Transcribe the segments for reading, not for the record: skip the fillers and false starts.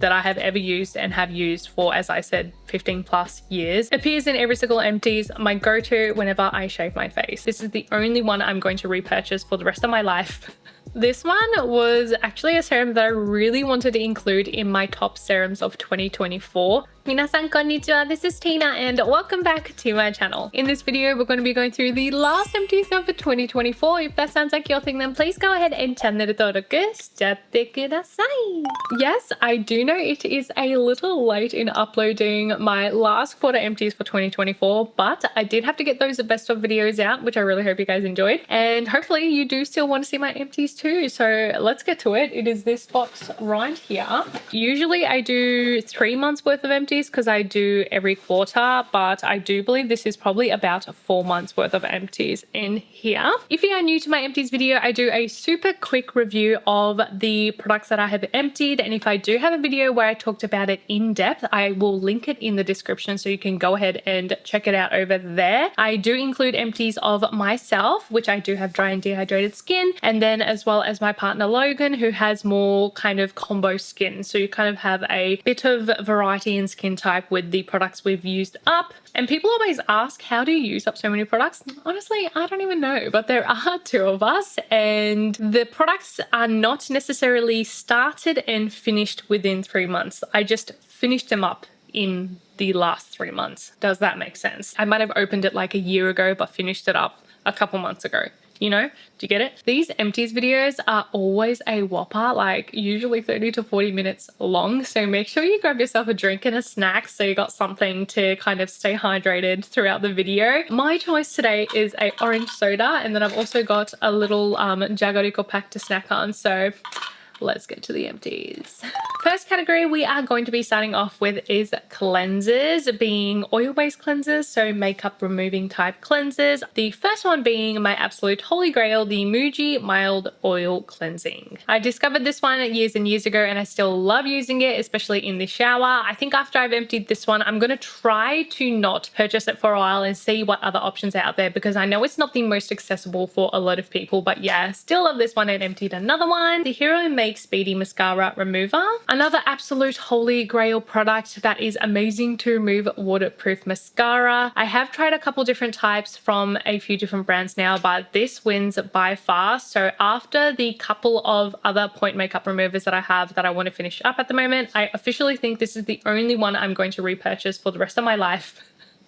that I have ever used and have used for, as I said, 15 plus years. Appears in every single Empties, my go-to whenever I shave my face. This is the only one I'm going to repurchase for the rest of my life. This one was actually a serum that I really wanted to include in my top serums of 2024. Minasan konnichiwa, this is Tina and welcome back to my channel. In this video, we're going to be going through the last Empties of 2024. If that sounds like your thing, then please go ahead and channel登録 shichatte kudasai. Yes, I do know it is a little late in uploading my last quarter Empties for 2024, but I did have to get those best of videos out, which I really hope you guys enjoyed. And hopefully you do still want to see my Empties too. So let's get to it. It is this box right here. Usually I do 3 months worth of Empties because I do every quarter, but I do believe this is probably about 4 months worth of Empties in here. If you are new to my Empties video, I do a super quick review of the products that I have emptied, and if I do have a video where I talked about it in depth, I will link it in the description so you can go ahead and check it out over there. I do include Empties of myself, which I do have dry and dehydrated skin, and then as well as my partner Logan, who has more kind of combo skin, so you kind of have a bit of variety in skin type with the products we've used up. And people always ask, how do you use up so many products? Honestly, I don't even know, but there are 2 of us and the products are not necessarily started and finished within 3 months. I just finished them up in the last 3 months. Does that make sense? I might have opened it like a year ago, but finished it up a couple months ago. You know, do you get it? These Empties videos are always a whopper, like usually 30 to 40 minutes long. So make sure you grab yourself a drink and a snack so you got something to kind of stay hydrated throughout the video. My choice today is a orange soda, and then I've also got a little Jagariko pack to snack on. So let's get to the Empties. First category we are going to be starting off with is cleansers, being oil-based cleansers, so makeup removing type cleansers. The first one being my absolute holy grail, the Moody Mild Oil Cleansing. I discovered this one years and years ago and I still love using it, especially in the shower. I think after I've emptied this one, I'm going to try to not purchase it for a while and see what other options are out there, because I know it's not the most accessible for a lot of people, but yeah, still love this one and emptied another one. The Hero Make Speedy Mascara Remover. Another absolute holy grail product that is amazing to remove waterproof mascara. I have tried a couple different types from a few different brands now, but this wins by far. So after the couple of other point makeup removers that I have that I want to finish up at the moment, I officially think this is the only one I'm going to repurchase for the rest of my life.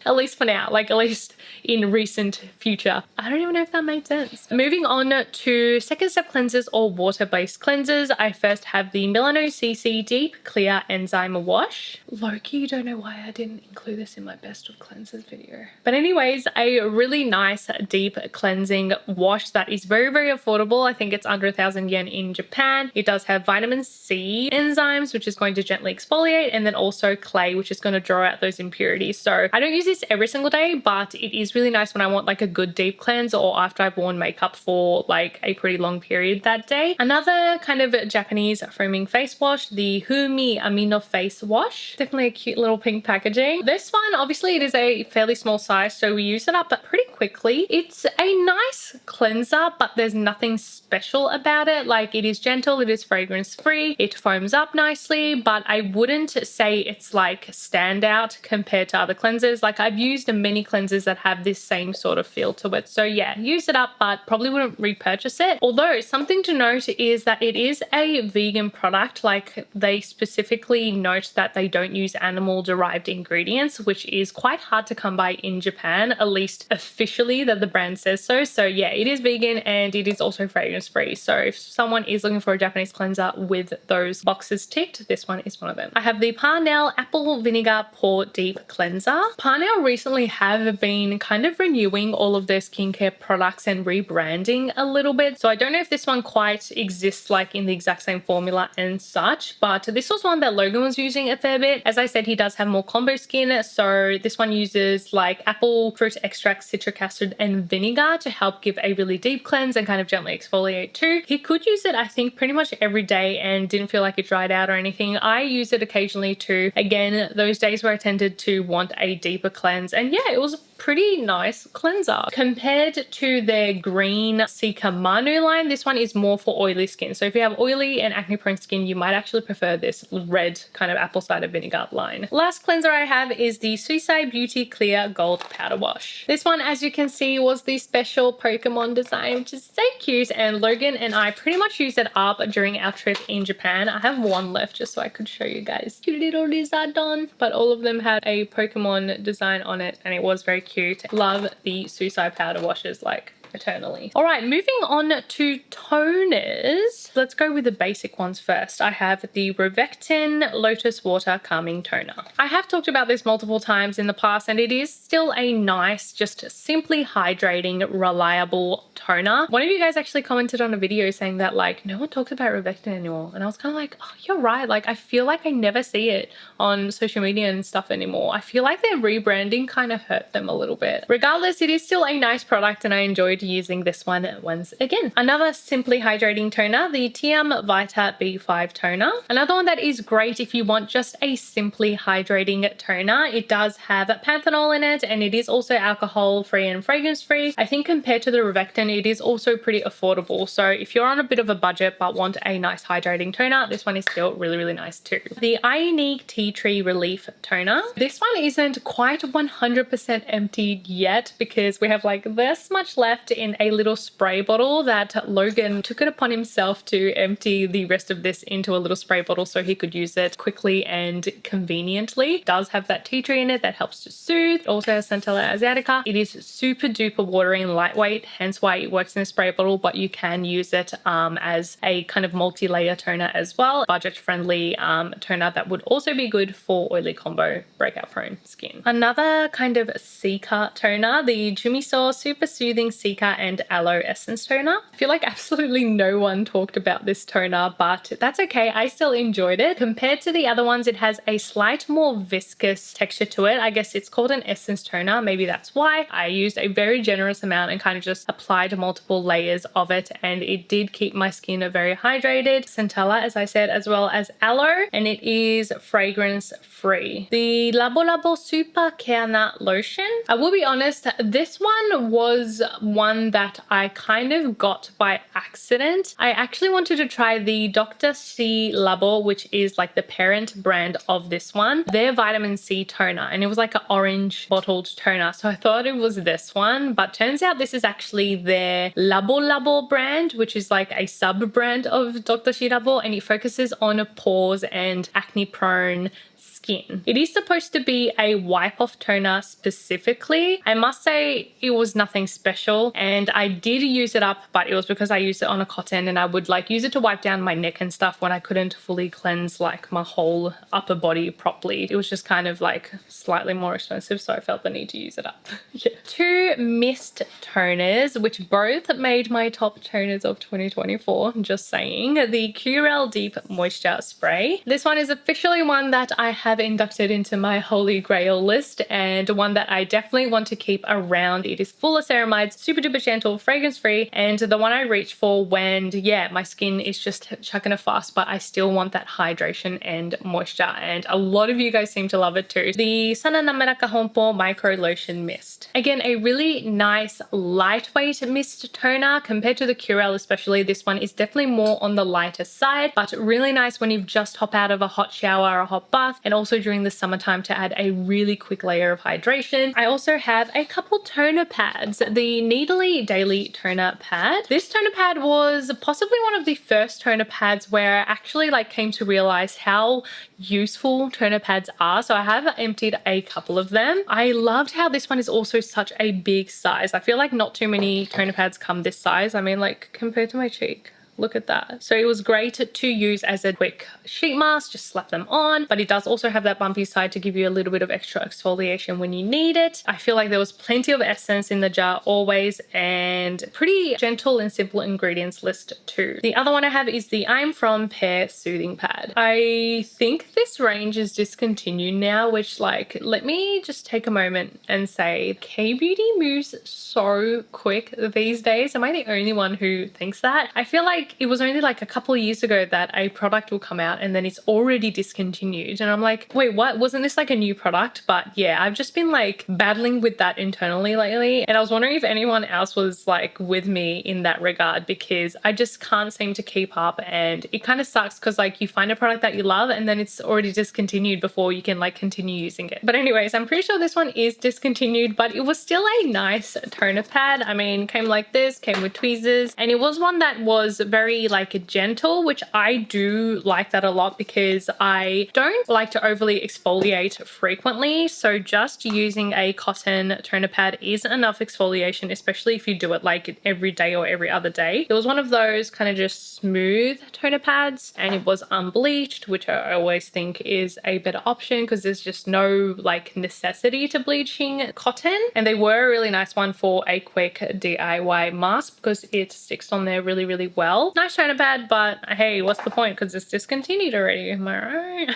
At least for now, like at least in recent future. I don't even know if that made sense. Moving on to second step cleansers or water-based cleansers. I first have the Milano CC Deep Clear Enzyme Wash. Low-key, don't know why I didn't include this in my best of cleansers video. But anyways, a really nice deep cleansing wash that is very, very affordable. I think it's under 1,000 yen in Japan. It does have vitamin C enzymes, which is going to gently exfoliate, and then also clay, which is going to draw out those impurities. So I don't use this every single day, but it is really nice when I want like a good deep cleanse or after I've worn makeup for like a pretty long period that day. Another kind of Japanese foaming face wash, the Humi Amino Face Wash. Definitely a cute little pink packaging. This one, obviously it is a fairly small size, so we use it up pretty quickly. It's a nice cleanser, but there's nothing special about it. Like it is gentle, it is fragrance free, it foams up nicely, but I wouldn't say it's like standout compared to other cleansers. Like I've used many cleansers that have this same sort of feel to it. So yeah, use it up, but probably wouldn't repurchase it. Although something to note is that it is a vegan product. Like they specifically note that they don't use animal derived ingredients, which is quite hard to come by in Japan, at least officially that the brand says so. So yeah, it is vegan and it is also fragrance free. So if someone is looking for a Japanese cleanser with those boxes ticked, this one is one of them. I have the Parnell Apple Vinegar Pore Deep Cleanser. Parnell recently have been kind of renewing all of their skincare products and rebranding a little bit. So I don't know if this one quite exists like in the exact same formula and such, but this was one that Logan was using a fair bit. As I said, he does have more combo skin. So this one uses like apple fruit extract, citric acid and vinegar to help give a really deep cleanse and kind of gently exfoliate too. He could use it, I think, pretty much every day and didn't feel like it dried out or anything. I use it occasionally too. Again, those days where I tended to want a deeper cleanse, and yeah, it was pretty nice cleanser. Compared to their green Cica Manu line, this one is more for oily skin. So if you have oily and acne prone skin, you might actually prefer this red kind of apple cider vinegar line. Last cleanser I have is the Susai Beauty Clear Gold Powder Wash. This one, as you can see, was the special Pokemon design, which is so cute, and Logan and I pretty much used it up during our trip in Japan. I have one left just so I could show you guys. Cute little lizardon, but all of them had a Pokemon design on it and it was very cute. Love the Susai powder washes like eternally. All right, moving on to toners. Let's go with the basic ones first. I have the Rovectin Lotus Water Calming Toner. I have talked about this multiple times in the past and it is still a nice, just simply hydrating, reliable toner. One of you guys actually commented on a video saying that like no one talks about Rovectin anymore, and I was kind of like, oh, you're right. Like I feel like I never see it on social media and stuff anymore. I feel like their rebranding kind of hurt them a little bit. Regardless, it is still a nice product and I enjoyed using this one once again. Another simply hydrating toner, the TM Vita B5 toner. Another one that is great if you want just a simply hydrating toner. It does have panthenol in it and it is also alcohol free and fragrance free. I think compared to the Rovectin, it is also pretty affordable. So if you're on a bit of a budget but want a nice hydrating toner, this one is still really, really nice too. The Ionique Tea Tree Relief Toner. This one isn't quite 100% emptied yet because we have like this much left in a little spray bottle that Logan took it upon himself to empty the rest of this into a little spray bottle so he could use it quickly and conveniently. It does have that tea tree in it that helps to soothe. It also has Centella asiatica. It is super duper watery and lightweight, hence why it works in a spray bottle, but you can use it as a kind of multi-layer toner as well. Budget friendly toner that would also be good for oily combo breakout prone skin. Another kind of Cica toner, the Jumiso Super Soothing Cica and Aloe Essence Toner. I feel like absolutely no one talked about this toner, but that's okay. I still enjoyed it. Compared to the other ones, it has a slight more viscous texture to it. I guess it's called an essence toner. Maybe that's why. I used a very generous amount and kind of just applied multiple layers of it and it did keep my skin very hydrated. Centella, as I said, as well as aloe, and it is fragrance free. The LABO Super Care Lotion. I will be honest, this one was one that I kind of got by accident. I actually wanted to try the Dr.CI LABO, which is like the parent brand of this one, their vitamin C toner, and it was like an orange bottled toner. So I thought it was this one, but turns out this is actually their LABO brand, which is like a sub brand of Dr.CI LABO, and it focuses on pores and acne prone skin. It is supposed to be a wipe off toner specifically. I must say it was nothing special and I did use it up, but it was because I used it on a cotton and I would like use it to wipe down my neck and stuff when I couldn't fully cleanse like my whole upper body properly. It was just kind of like slightly more expensive, so I felt the need to use it up. Yeah. Two mist toners, which both made my top toners of 2024, just saying. The Curel Deep Moisture Spray. This one is officially one that I have inducted into my holy grail list and one that I definitely want to keep around. It is full of ceramides, super duper gentle, fragrance free, and the one I reach for when, yeah, my skin is just chucking a fuss, but I still want that hydration and moisture, and a lot of you guys seem to love it too. The Sana Nameraka Honpo Micro Lotion Mist. Again, a really nice lightweight mist toner compared to the Curel especially. This one is definitely more on the lighter side, but really nice when you've just hop out of a hot shower or a hot bath, and also during the summertime to add a really quick layer of hydration. I also have a couple toner pads, the Needly Daily Toner Pad. This toner pad was possibly one of the first toner pads where I actually like came to realize how useful toner pads are. So I have emptied a couple of them. I loved how this one is also such a big size. I feel like not too many toner pads come this size. I mean, like compared to my cheek. Look at that. So it was great to use as a quick sheet mask, just slap them on, but it does also have that bumpy side to give you a little bit of extra exfoliation when you need it. I feel like there was plenty of essence in the jar always, and pretty gentle and simple ingredients list too. The other one I have is the I'm From Pear Soothing Pad. I think this range is discontinued now, which like, let me just take a moment and say K-Beauty moves so quick these days. Am I the only one who thinks that? I feel like like it was only like a couple of years ago that a product will come out and then it's already discontinued. And I'm like, wait, what? Wasn't this like a new product? But yeah, I've just been like battling with that internally lately. And I was wondering if anyone else was like with me in that regard, because I just can't seem to keep up. And it kind of sucks because like you find a product that you love and then it's already discontinued before you can like continue using it. But anyways, I'm pretty sure this one is discontinued, but it was still a nice toner pad. I mean, came like this, came with tweezers, and it was one that was very like gentle, which I do like that a lot because I don't like to overly exfoliate frequently. So just using a cotton toner pad is enough exfoliation, especially if you do it like every day or every other day. It was one of those kind of just smooth toner pads, and it was unbleached, which I always think is a better option because there's just no like necessity to bleaching cotton. And they were a really nice one for a quick DIY mask because it sticks on there really, really well. Nice toner pad, but hey, what's the point because it's discontinued already, am I right?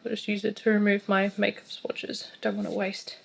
I'll just use it to remove my makeup swatches. Don't want to waste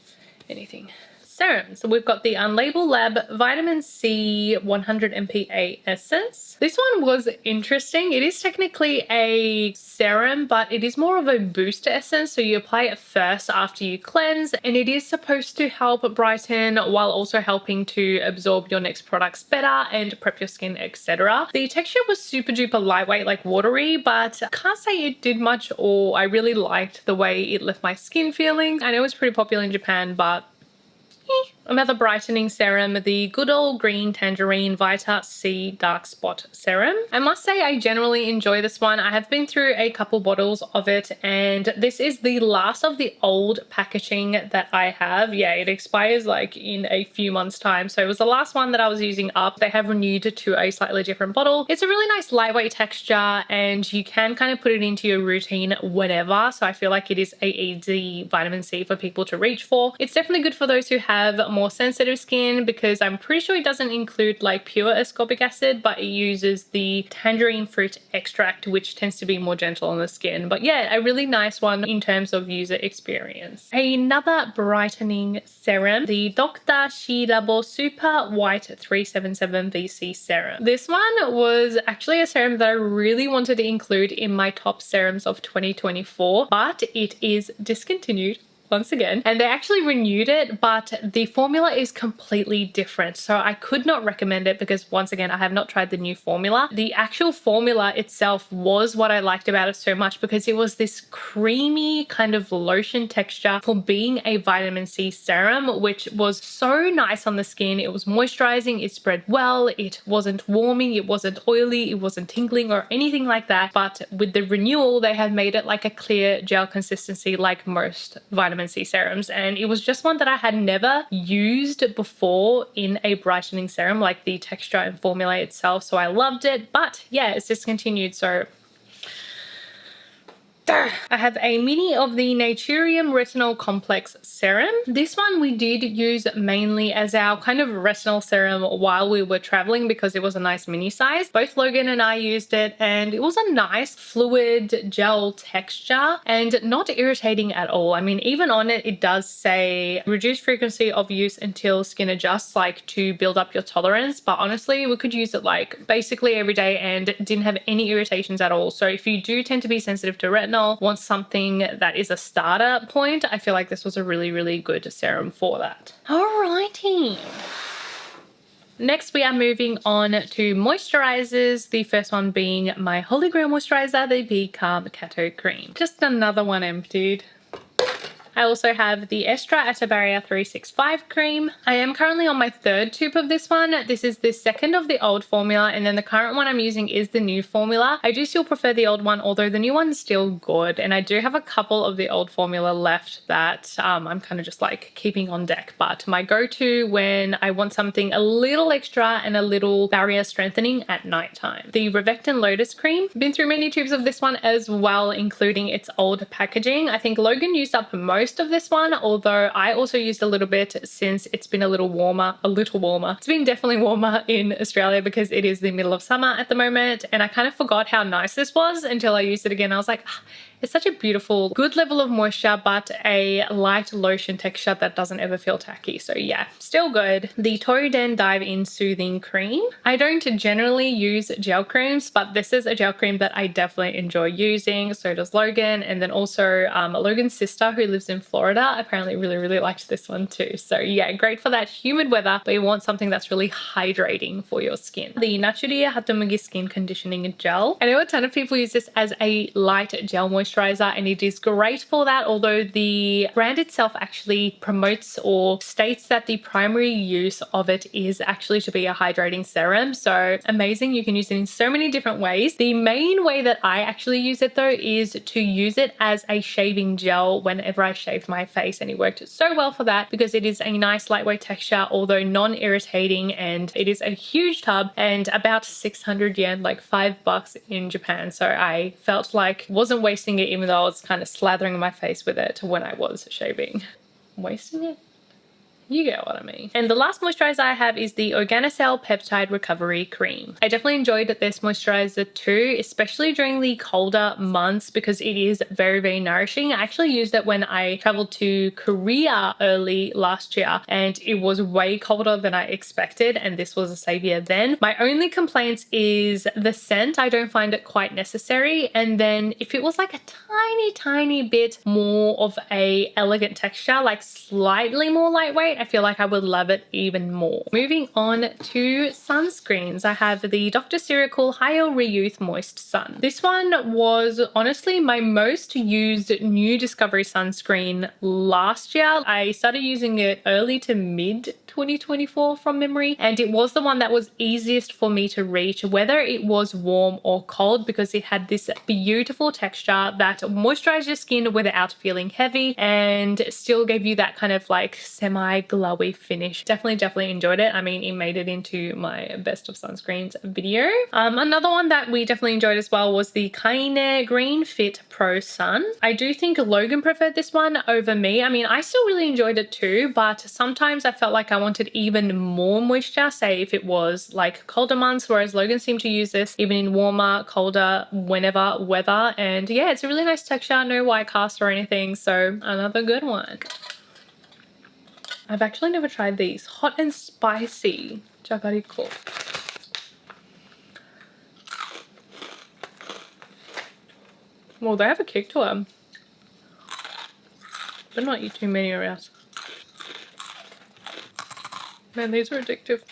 anything. Serum. So we've got the Unlabeled Lab Vitamin C 100 MPA Essence. This one was interesting. It is technically a serum, but it is more of a booster essence. So you apply it first after you cleanse, and it is supposed to help brighten while also helping to absorb your next products better and prep your skin, etc. The texture was super duper lightweight, like watery, but I can't say it did much, or I really liked the way it left my skin feeling. I know it's pretty popular in Japan, but another brightening serum, the Good Old Green Tangerine Vita C Dark Spot Serum. I must say I generally enjoy this one. I have been through a couple bottles of it, and this is the last of the old packaging that I have. Yeah, it expires like in a few months time, so it was the last one that I was using up. They have renewed it to a slightly different bottle. It's a really nice lightweight texture, and you can kind of put it into your routine whenever, so I feel like it is a easy vitamin C for people to reach for. It's definitely good for those who have more sensitive skin because I'm pretty sure it doesn't include like pure ascorbic acid, but it uses the tangerine fruit extract, which tends to be more gentle on the skin. But yeah, a really nice one in terms of user experience. Another brightening serum, the Dr.Ceuracle Super White 377 VC Serum. This one was actually a serum that I really wanted to include in my top serums of 2024, but it is discontinued once again, and they actually renewed it, but the formula is completely different, so I could not recommend it because once again I have not tried the new formula. The actual formula itself was what I liked about it so much because it was this creamy kind of lotion texture for being a vitamin C serum, which was so nice on the skin. It was moisturizing, it spread well, it wasn't warming, it wasn't oily, it wasn't tingling or anything like that. But with the renewal, they have made it like a clear gel consistency like most vitamin C serums, and it was just one that I had never used before in a brightening serum, like the texture and formula itself, so I loved it. But yeah, it's discontinued, so I have a mini of the Naturium Retinol Complex Serum. This one we did use mainly as our kind of retinol serum while we were traveling because it was a nice mini size. Both Logan and I used it, and it was a nice fluid gel texture and not irritating at all. I mean, even on it, it does say reduce frequency of use until skin adjusts, like to build up your tolerance. But honestly, we could use it like basically every day and didn't have any irritations at all. So if you do tend to be sensitive to retinol, want something that is a starter point, I feel like this was a really, really good serum for that. Alrighty. Next, we are moving on to moisturizers. The first one being my Holy Grail moisturizer, the P.CALM Kato Cream. Just another one emptied. I also have the Estra Atabarrier 365 cream. I am currently on my third tube of this one. This is the second of the old formula, and then the current one I'm using is the new formula. I do still prefer the old one, although the new one is still good, and I do have a couple of the old formula left that I'm kind of just like keeping on deck. But my go-to when I want something a little extra and a little barrier strengthening at nighttime. The Revectin Lotus Cream. Been through many tubes of this one as well, including its old packaging. I think Logan used up most most of this one, although I also used a little bit since it's been a little warmer. It's been definitely warmer in Australia because it is the middle of summer at the moment, and I kind of forgot how nice this was until I used it again. I was like, it's such a beautiful, good level of moisture, but a light lotion texture that doesn't ever feel tacky. So yeah, still good. The Toden Dive In Soothing Cream. I don't generally use gel creams, but this is a gel cream that I definitely enjoy using. So does Logan, and then also Logan's sister who lives in Florida apparently really liked this one too. So yeah, great for that humid weather, but you want something that's really hydrating for your skin. The Naturia Hatamugi Skin Conditioning Gel. I know a ton of people use this as a light gel moisturizer, and it is great for that, although the brand itself actually promotes or states that the primary use of it is actually to be a hydrating serum. So amazing, you can use it in so many different ways. The main way that I actually use it though is to use it as a shaving gel whenever I shaved my face, and it worked so well for that because it is a nice lightweight texture, although non-irritating, and it is a huge tub and about 600 yen, like $5 in Japan. So I felt like wasn't wasting it, even though I was kind of slathering my face with it when I was shaving. Wasting it? You get what I mean. And the last moisturizer I have is the Organocell Peptide Recovery Cream. I definitely enjoyed this moisturizer too, especially during the colder months because it is very nourishing. I actually used it when I traveled to Korea early last year, and it was way colder than I expected, and this was a savior then. My only complaint is the scent. I don't find it quite necessary, and then if it was like a tiny bit more of a elegant texture, like slightly more lightweight, I feel like I would love it even more. Moving on to sunscreens, I have the Dr.Ceuracle Hyal Re-Youth Moist Sun. This one was honestly my most used new discovery sunscreen last year. I started using it early to mid 2024 from memory, and it was the one that was easiest for me to reach, whether it was warm or cold, because it had this beautiful texture that moisturized your skin without feeling heavy and still gave you that kind of like semi-glowy finish. Definitely enjoyed it. I mean, it made it into my best of sunscreens video. Another one that we definitely enjoyed as well was the Kaine Green Fit Pro Sun. I do think Logan preferred this one over me. I mean, I still really enjoyed it too, but sometimes I felt like I wanted even more moisture, say if it was like colder months, whereas Logan seemed to use this even in warmer, colder, whenever weather. And yeah, it's a really nice texture, no white cast or anything, so another good one. I've actually never tried these. Hot and Spicy Jagariko. Well, they have a kick to them. But not eat too many or else. Man, these are addictive.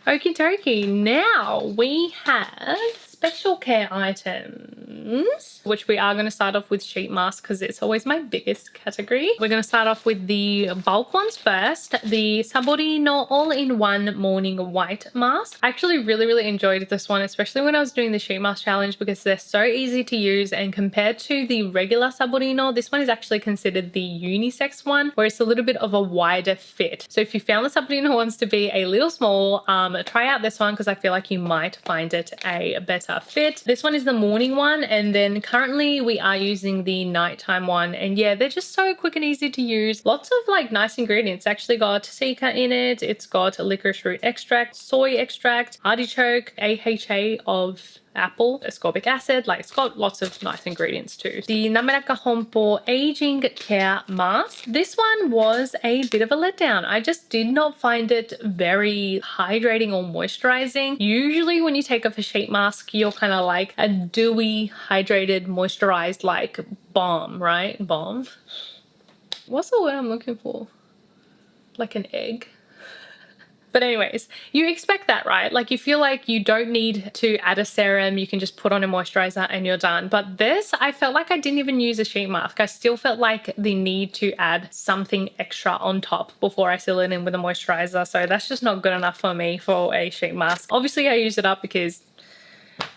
Okie dokie, now we have special care items, which we are going to start off with sheet masks because it's always my biggest category. We're going to start off with the bulk ones first. The Sabori no All-in-One Morning White Mask. I actually really enjoyed this one, especially when I was doing the sheet mask challenge, because they're so easy to use, and compared to the regular Sabori no, this one is actually considered the unisex one, where it's a little bit of a wider fit. So if you found the Sabori no ones to be a little small, try out this one because I feel like you might find it a better fit. This one is the morning one, and then currently we are using the nighttime one, and yeah, they're just so quick and easy to use. Lots of like nice ingredients. Actually got sika in it, it's got licorice root extract, soy extract, artichoke, AHA of apple, ascorbic acid, like it's got lots of nice ingredients too. The Nameraka Honpo Aging Care Mask. This one was a bit of a letdown. I just did not find it very hydrating or moisturizing. Usually when you take off a sheet mask, you're kind of like a dewy, hydrated, moisturized like balm, right? Balm. What's the word I'm looking for? Like an egg. But anyways, you expect that, right? Like you feel like you don't need to add a serum, you can just put on a moisturizer and you're done. But this, I felt like I didn't even use a sheet mask. I still felt like the need to add something extra on top before I seal it in with a moisturizer. So that's just not good enough for me for a sheet mask. Obviously I used it up because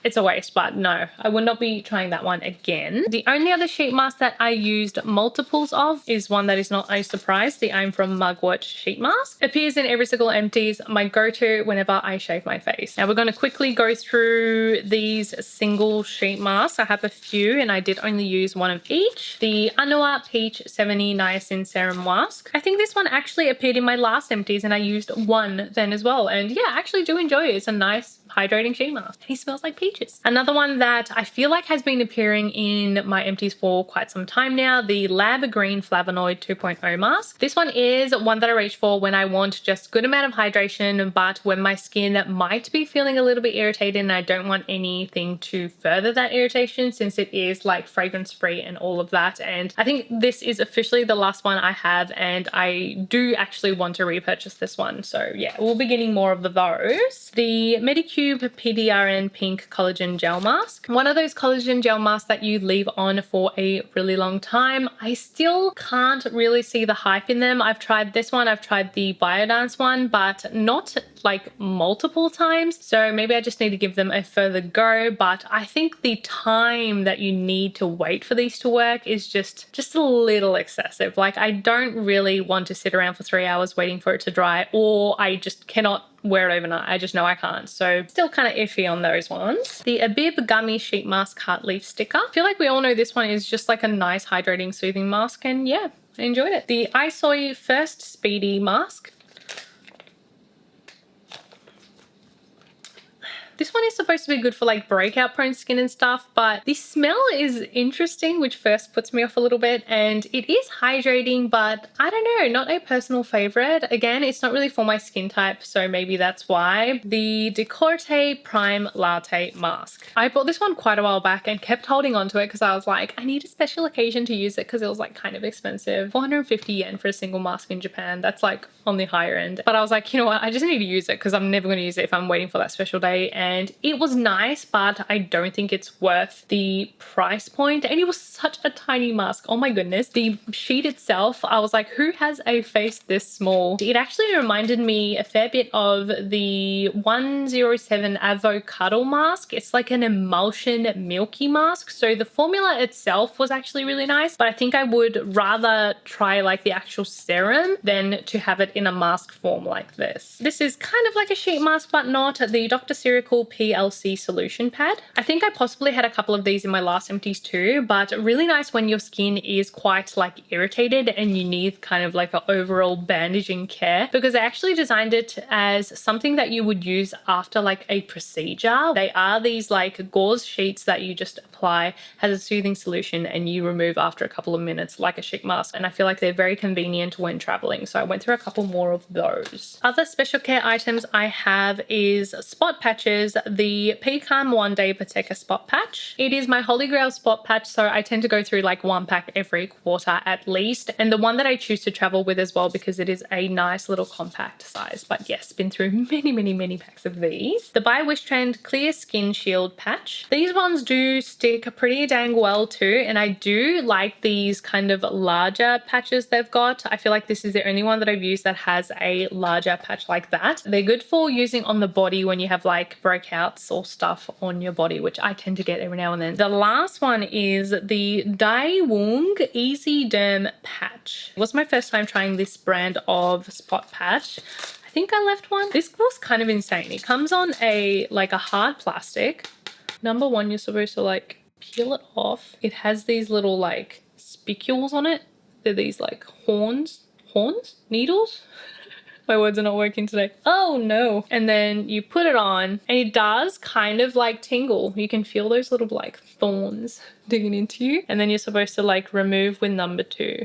it's a waste, but no, I would not be trying that one again. The only other sheet mask that I used multiples of is one that is not a surprise, the I'm from Mugwort sheet mask. Appears in every single empties, my go-to whenever I shave my face. Now we're going to quickly go through these single sheet masks. I have a few and I did only use one of each. The Anua Peach 70 Niacin Serum Mask. I think this one actually appeared in my last empties and I used one then as well. And yeah, I actually do enjoy it. It's a nice hydrating sheet mask and he smells like peaches. Another one that I feel like has been appearing in my empties for quite some time now, the Lab Green Flavonoid 2.0 mask. This one is one that I reach for when I want just good amount of hydration, but when my skin might be feeling a little bit irritated and I don't want anything to further that irritation, since it is like fragrance free and all of that. And I think this is officially the last one I have and I do actually want to repurchase this one. So yeah, we'll be getting more of those. The Medicube PDRN Pink Collagen Gel Mask. One of those collagen gel masks that you leave on for a really long time. I still can't really see the hype in them. I've tried this one, I've tried the Biodance one, but not like multiple times. So maybe I just need to give them a further go. But I think the time that you need to wait for these to work is just a little excessive. Like I don't really want to sit around for 3 hours waiting for it to dry, or I just cannot wear it overnight. I just know I can't. So still kind of iffy on those ones. The Abib Gummy Sheet Mask Heart Leaf Sticker. I feel like we all know this one is just like a nice hydrating soothing mask and yeah, I enjoyed it. The Isoy First Speedy Mask. This one is supposed to be good for like breakout prone skin and stuff, but the smell is interesting, which first puts me off a little bit, and it is hydrating, but I don't know, not a personal favorite. Again, it's not really for my skin type, so maybe that's why. The Decorte Prime Latte Mask. I bought this one quite a while back and kept holding on to it because I was like, I need a special occasion to use it because it was like kind of expensive. 450 yen for a single mask in Japan. That's like on the higher end. But I was like, you know what? I just need to use it because I'm never going to use it if I'm waiting for that special day. And it was nice, but I don't think it's worth the price point. And it was such a tiny mask. Oh my goodness. The sheet itself, I was like, who has a face this small? It actually reminded me a fair bit of the 107 Avocado mask. It's like an emulsion milky mask. So the formula itself was actually really nice, but I think I would rather try like the actual serum than to have it in a mask form like this. This is kind of like a sheet mask, but not. The Dr.Ceuracle PLC Solution Pad. I think I possibly had a couple of these in my last empties too, but really nice when your skin is quite like irritated and you need kind of like an overall bandaging care, because I actually designed it as something that you would use after like a procedure. They are these like gauze sheets that you just apply, has a soothing solution, and you remove after a couple of minutes like a sheet mask. And I feel like they're very convenient when traveling. So I went through a couple more of those. Other special care items I have is spot patches, the P.CALM One Day BATECA Spot Patch. It is my holy grail spot patch, so I tend to go through like one pack every quarter at least, and the one that I choose to travel with as well because it is a nice little compact size. But yes, been through many packs of these. The By Wishtrend Clear Skin Shield Patch. These ones do stick pretty dang well too, and I do like these kind of larger patches they've got. I feel like this is the only one that I've used that has a larger patch like that. They're good for using on the body when you have like breakouts or stuff on your body, which I tend to get every now and then. The last one is the Daewoo Easy Derm Patch. It was my first time trying this brand of spot patch. I think I left one. This was kind of insane. It comes on a hard plastic. Number one, you're supposed to like peel it off. It has these little like spicules on it. They're these like needles. My words are not working today. Oh no. And then you put it on and it does kind of like tingle. You can feel those little like thorns digging into you. And then you're supposed to like remove with number 2.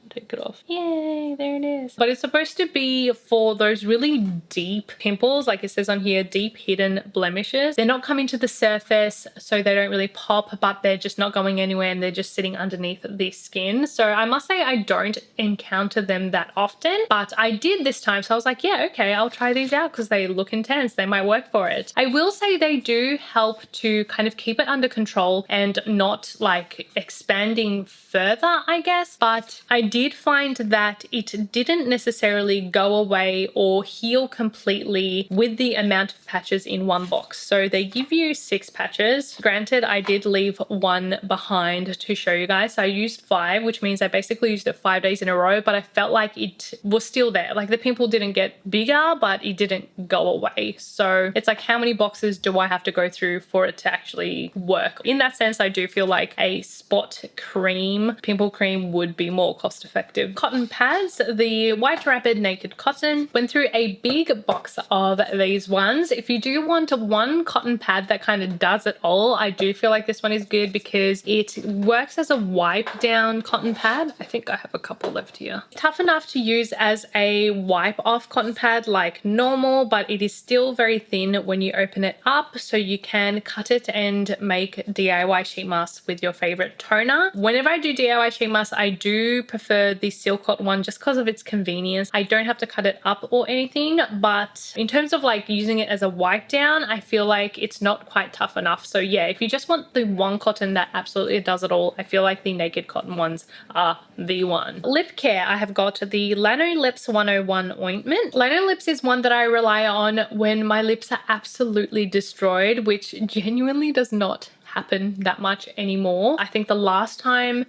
Take it off. Yay, there it is. But it's supposed to be for those really deep pimples, like it says on here, deep hidden blemishes. They're not coming to the surface, so they don't really pop, but they're just not going anywhere and they're just sitting underneath the skin. So I must say I don't encounter them that often, but I did this time. So I was like, yeah, okay, I'll try these out because they look intense. They might work for it. I will say they do help to kind of keep it under control and not like expanding further, I guess. But I did did find that it didn't necessarily go away or heal completely with the amount of patches in one box. So they give you 6 patches. Granted, I did leave one behind to show you guys. So I used 5, which means I basically used it 5 days in a row, but I felt like it was still there. Like the pimple didn't get bigger, but it didn't go away. So it's like, how many boxes do I have to go through for it to actually work? In that sense, I do feel like a spot cream, pimple cream, would be more cost effective. Cotton pads, the White Rapid Naked Cotton. Went through a big box of these ones. If you do want one cotton pad that kind of does it all, I do feel like this one is good because it works as a wipe down cotton pad. I think I have a couple left here. Tough enough to use as a wipe off cotton pad like normal, but it is still very thin when you open it up, so you can cut it and make DIY sheet masks with your favorite toner. Whenever I do DIY sheet masks, I do prefer the Silk Cotton one just because of its convenience. I don't have to cut it up or anything, but in terms of like using it as a wipe down, I feel like it's not quite tough enough. So yeah, if you just want the one cotton that absolutely does it all, I feel like the Naked Cotton ones are the one. Lip care, I have got the Lano Lips 101 ointment. Lano Lips is one that I rely on when my lips are absolutely destroyed, which genuinely does not happen that much anymore. I think the last time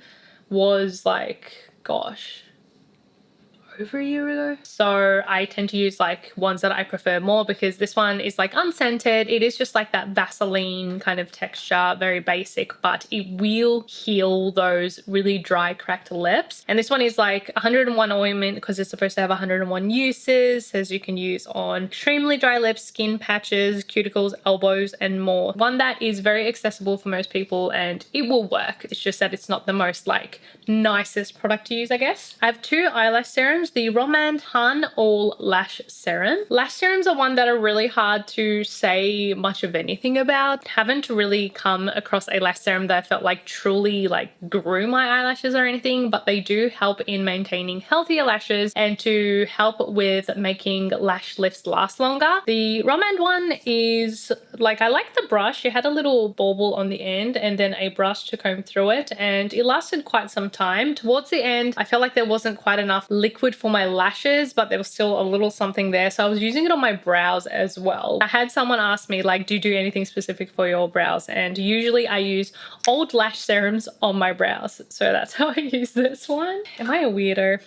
was like, gosh, over a year ago. So I tend to use like ones that I prefer more because this one is like unscented. It is just like that Vaseline kind of texture, very basic, but it will heal those really dry, cracked lips. And this one is like 101 ointment because it's supposed to have 101 uses. Says you can use on extremely dry lips, skin patches, cuticles, elbows, and more. One that is very accessible for most people and it will work. It's just that it's not the most like nicest product to use, I guess. I have 2 eyelash serums. The Romand Han All Lash Serum. Lash serums are one that are really hard to say much of anything about. Haven't really come across a lash serum that I felt like truly like grew my eyelashes or anything, but they do help in maintaining healthier lashes and to help with making lash lifts last longer. The Romand one is like, I like the brush. It had a little bauble on the end and then a brush to comb through it, and it lasted quite some time. Towards the end, I felt like there wasn't quite enough liquid for my lashes, but there was still a little something there. So I was using it on my brows as well. I had someone ask me like, do you do anything specific for your brows? And usually I use old lash serums on my brows. So that's how I use this one. Am I a weirdo?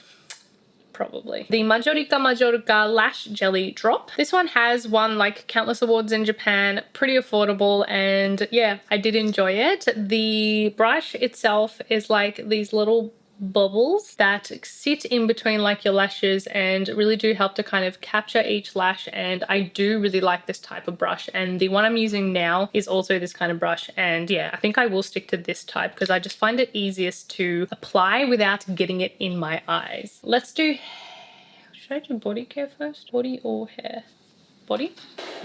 Probably. The Majorica Lash Jelly Drop. This one has won like countless awards in Japan, pretty affordable, and yeah, I did enjoy it. The brush itself is like these little bubbles that sit in between like your lashes and really do help to kind of capture each lash, and I do really like this type of brush, and the one I'm using now is also this kind of brush, and yeah, I think I will stick to this type because I just find it easiest to apply without getting it in my eyes. Let's do, should I do body care first? Body or hair? Body?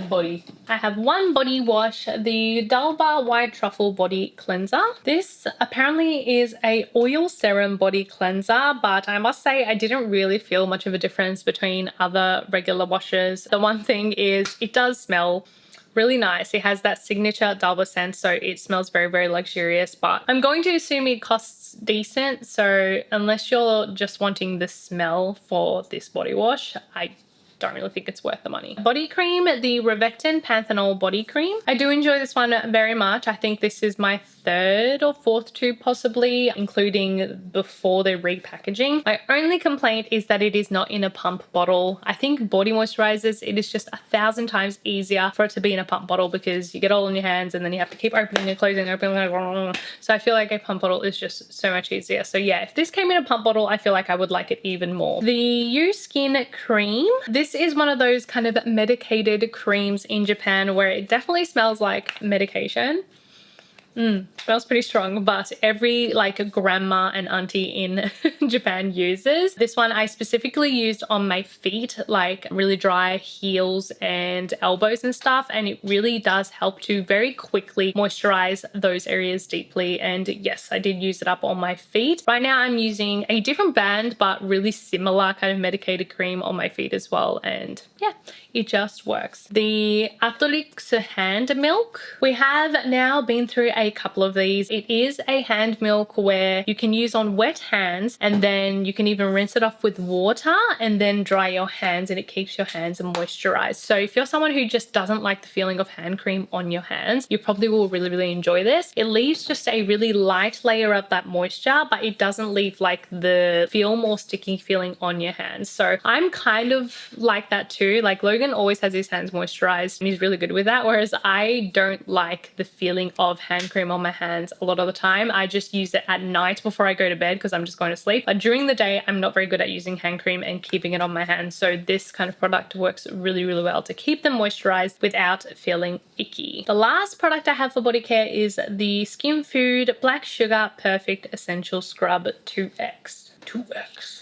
Body. I have one body wash, the Dalba White Truffle Body Cleanser. This apparently is a oil serum body cleanser, but I must say I didn't really feel much of a difference between other regular washes. The one thing is it does smell really nice. It has that signature Dalba scent, so it smells very, very luxurious, but I'm going to assume it costs decent, so unless you're just wanting the smell for this body wash, I don't really think it's worth the money. Body cream, the Revectin Panthenol body cream. I do enjoy this one very much. I think this is my 3rd or 4th tube possibly, including before the repackaging. My only complaint is that it is not in a pump bottle. I think body moisturizers, it is just 1,000 times easier for it to be in a pump bottle because you get all in your hands and then you have to keep opening and closing, opening. So I feel like a pump bottle is just so much easier. So yeah, if this came in a pump bottle, I feel like I would like it even more. The U Skin Cream. This is one of those kind of medicated creams in Japan where it definitely smells like medication. Smells pretty strong, but every like grandma and auntie in Japan uses. This one I specifically used on my feet, like really dry heels and elbows and stuff, and it really does help to very quickly moisturize those areas deeply. And yes, I did use it up on my feet. Right now I'm using a different brand but really similar kind of medicated cream on my feet as well, and yeah, It just works. The Atolix hand milk. We have now been through a couple of these. It is a hand milk where you can use on wet hands, and then you can even rinse it off with water and then dry your hands, and it keeps your hands moisturized. So if you're someone who just doesn't like the feeling of hand cream on your hands, you probably will really enjoy this. It leaves just a really light layer of that moisture, but it doesn't leave like the film or sticky feeling on your hands. So I'm kind of like that too. Like Logan always has his hands moisturized and he's really good with that, whereas I don't like the feeling of hand cream on my hands a lot of the time. I just use it at night before I go to bed because I'm just going to sleep. But during the day, I'm not very good at using hand cream and keeping it on my hands. So this kind of product works really well to keep them moisturized without feeling icky. The last product I have for body care is the Skin Food Black Sugar Perfect Essential Scrub 2X.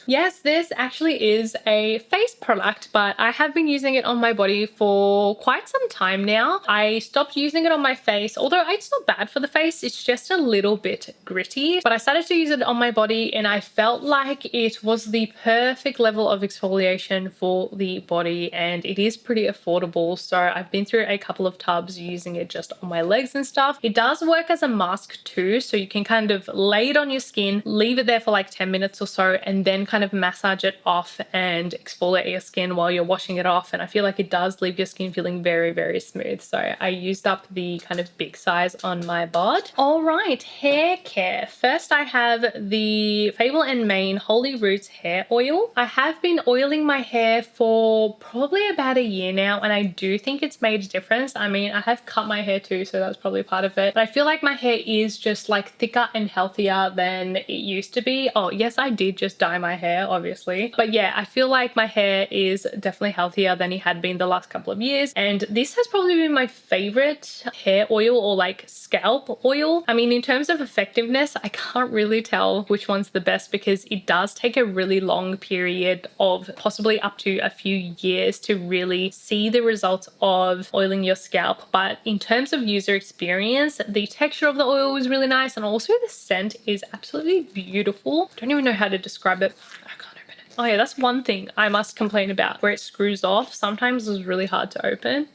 Yes, this actually is a face product, but I have been using it on my body for quite some time now. I stopped using it on my face, although it's not bad for the face, it's just a little bit gritty. But I started to use it on my body and I felt like it was the perfect level of exfoliation for the body, and it is pretty affordable. So I've been through a couple of tubs using it just on my legs and stuff. It does work as a mask too, so you can kind of lay it on your skin, leave it there for like 10 minutes or so, and then kind of massage it off and exfoliate your skin while you're washing it off. And I feel like it does leave your skin feeling very smooth. So I used up the kind of big size on my bod. All right, hair care. First I have the Fable and Mane Holy Roots hair oil. I have been oiling my hair for probably about a year now, and I do think it's made a difference. I mean, I have cut my hair too, so that's probably part of it, but I feel like my hair is just like thicker and healthier than it used to be. Oh yes, I did just dye my hair obviously, but yeah, I feel like my hair is definitely healthier than it had been the last couple of years, and this has probably been my favorite hair oil or like scalp oil. I mean, in terms of effectiveness, I can't really tell which one's the best because it does take a really long period of possibly up to a few years to really see the results of oiling your scalp. But in terms of user experience, the texture of the oil was really nice, and also the scent is absolutely beautiful. Don't even know how to describe it. I can't open it. Oh yeah, that's one thing I must complain about, where it screws off. Sometimes it's really hard to open.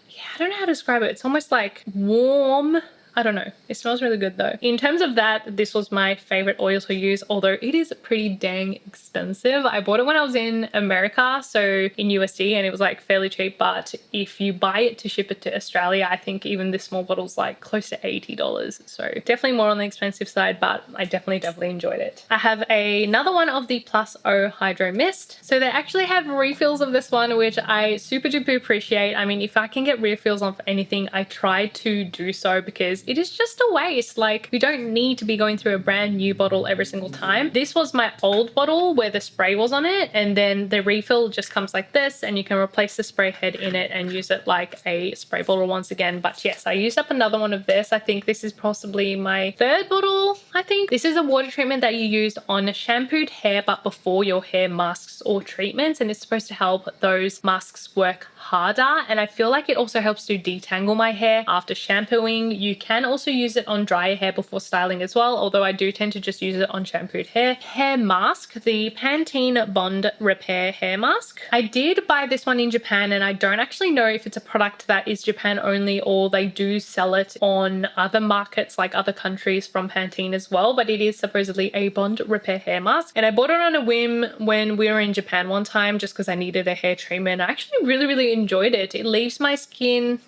Yeah, I don't know how to describe it. It's almost like warm. I don't know. It smells really good though. In terms of that, this was my favorite oil to use, although it is pretty dang expensive. I bought it when I was in America, so in USD, and it was like fairly cheap, but if you buy it to ship it to Australia, I think even this small bottle's like close to $80. So definitely more on the expensive side, but I definitely enjoyed it. I have another one of the Plus O Hydro Mist. So they actually have refills of this one, which I super duper appreciate. I mean, if I can get refills of anything, I try to do so because it is just a waste. Like, we don't need to be going through a brand new bottle every single time. This was my old bottle where the spray was on it, and then the refill just comes like this, and you can replace the spray head in it and use it like a spray bottle once again. But yes, I used up another one of this. I think this is possibly my third bottle. I think this is a water treatment that you use on shampooed hair but before your hair masks or treatments, and it's supposed to help those masks work harder. And I feel like it also helps to detangle my hair after shampooing. You can also use it on dry hair before styling as well, although I do tend to just use it on shampooed hair. Hair mask, the Pantene Bond Repair hair mask. I did buy this one in Japan, and I don't actually know if it's a product that is Japan only or they do sell it on other markets like other countries from Pantene as well, but it is supposedly a Bond Repair hair mask. And I bought it on a whim when we were in Japan one time just because I needed a hair treatment. I actually really enjoyed it. It leaves my skin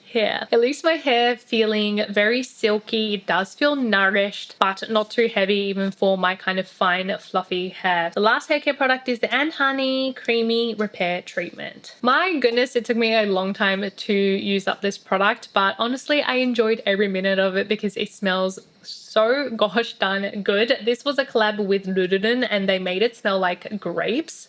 here. It leaves my hair feeling very silky. It does feel nourished, but not too heavy even for my kind of fine, fluffy hair. The last hair care product is the Ant Honey Creamy Repair Treatment. My goodness, it took me a long time to use up this product, but honestly, I enjoyed every minute of it because it smells so gosh darn good. This was a collab with Ludden, and they made it smell like grapes.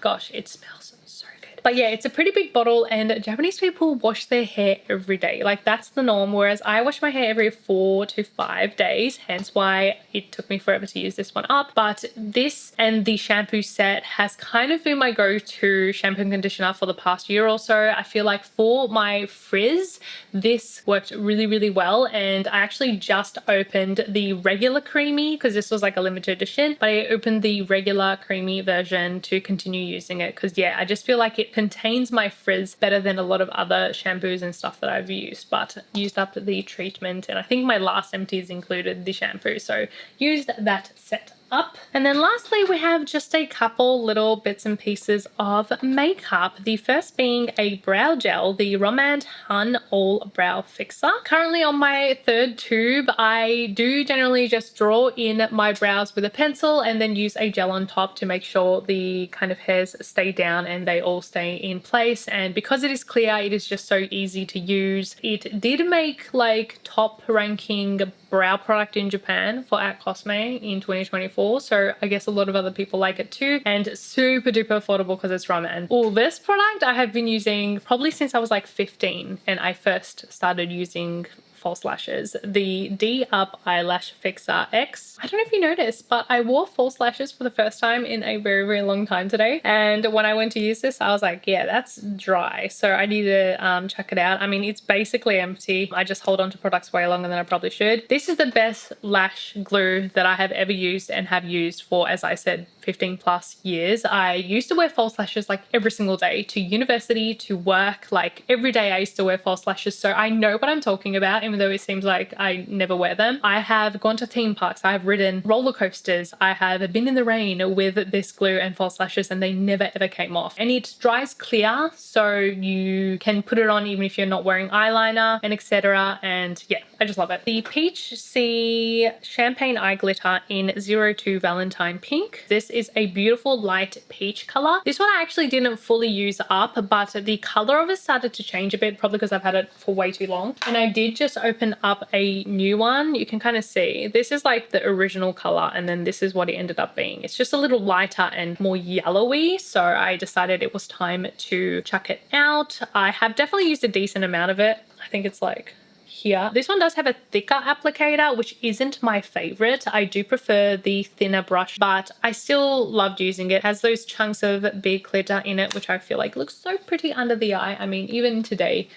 Gosh, it smells so good. But yeah, it's a pretty big bottle, and Japanese people wash their hair every day. Like, that's the norm, whereas I wash my hair every 4 to 5 days, hence why it took me forever to use this one up. But this and the shampoo set has kind of been my go-to shampoo and conditioner for the past year or so. I feel like for my frizz, this worked really, really well. And I actually just opened the regular creamy, because this was like a limited edition, but I opened the regular creamy version to continue using it, because yeah, I just feel like it contains my frizz better than a lot of other shampoos and stuff that I've used. But used up the treatment, and I think my last empties included the shampoo, so used that set up. And then lastly, we have just a couple little bits and pieces of makeup. The first being a brow gel, the Romand Hun All Brow Fixer. Currently on my 3rd tube. I do generally just draw in my brows with a pencil and then use a gel on top to make sure the kind of hairs stay down and they all stay in place. And because it is clear, it is just so easy to use. It did make like top ranking brow product in Japan for at Cosmo in 2024, so I guess a lot of other people like it too, and super duper affordable because it's ramen. Well, this product I have been using probably since I was like 15 and I first started using false lashes, the D.Up Eyelash Fixer X. I don't know if you noticed, but I wore false lashes for the first time in a very, very long time today. And when I went to use this, I was like, yeah, that's dry. So I need to check it out. I mean, it's basically empty. I just hold on to products way longer than I probably should. This is the best lash glue that I have ever used and have used for, as I said, 15 plus years. I used to wear false lashes like every single day to university, to work, like every day I used to wear false lashes. So I know what I'm talking about, even though it seems like I never wear them. I have gone to theme parks, I have ridden roller coasters, I have been in the rain with this glue and false lashes, and they never ever came off. And it dries clear, so you can put it on even if you're not wearing eyeliner and etc. And yeah, I just love it. The Peach Sea Champagne Eye Glitter in 02 Valentine Pink. This is a beautiful light peach color. This one I actually didn't fully use up, but the color of it started to change a bit, probably because I've had it for way too long. And I did just open up a new one. You can kind of see this is like the original color, and then this is what it ended up being. It's just a little lighter and more yellowy, so I decided it was time to chuck it out. I have definitely used a decent amount of it. I think it's like here. This one does have a thicker applicator, which isn't my favorite. I do prefer the thinner brush, but I still loved using it. It has those chunks of big glitter in it, which I feel like looks so pretty under the eye. I mean, even today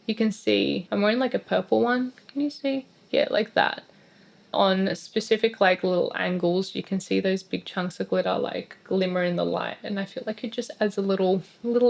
you can see I'm wearing like a purple one. Can you see? Yeah, like that. On specific like little angles, you can see those big chunks of glitter like glimmer in the light, and I feel like it just adds a little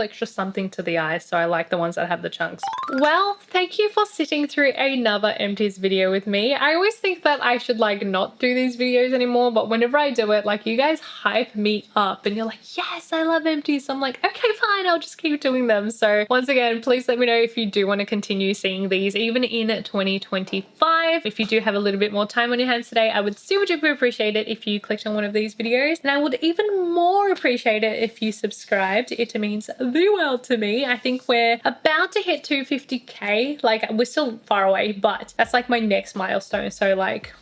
extra something to the eye, so I like the ones that have the chunks. Well, thank you for sitting through another empties video with me. I always think that I should like not do these videos anymore, but whenever I do it, like, you guys hype me up and you're like, yes, I love empties. So I'm like, okay, fine, I'll just keep doing them. So once again, please let me know if you do want to continue seeing these even in 2025. If you do have a little bit more time on your hands today, I would super duper appreciate it if you clicked on one of these videos, and I would even more appreciate it if you subscribed. It means the world to me. I think we're about to hit 250k. Like, we're still far away, but that's like my next milestone, so like,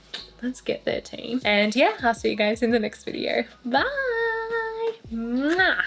let's get there, team. And yeah, I'll see you guys in the next video. Bye. Mwah.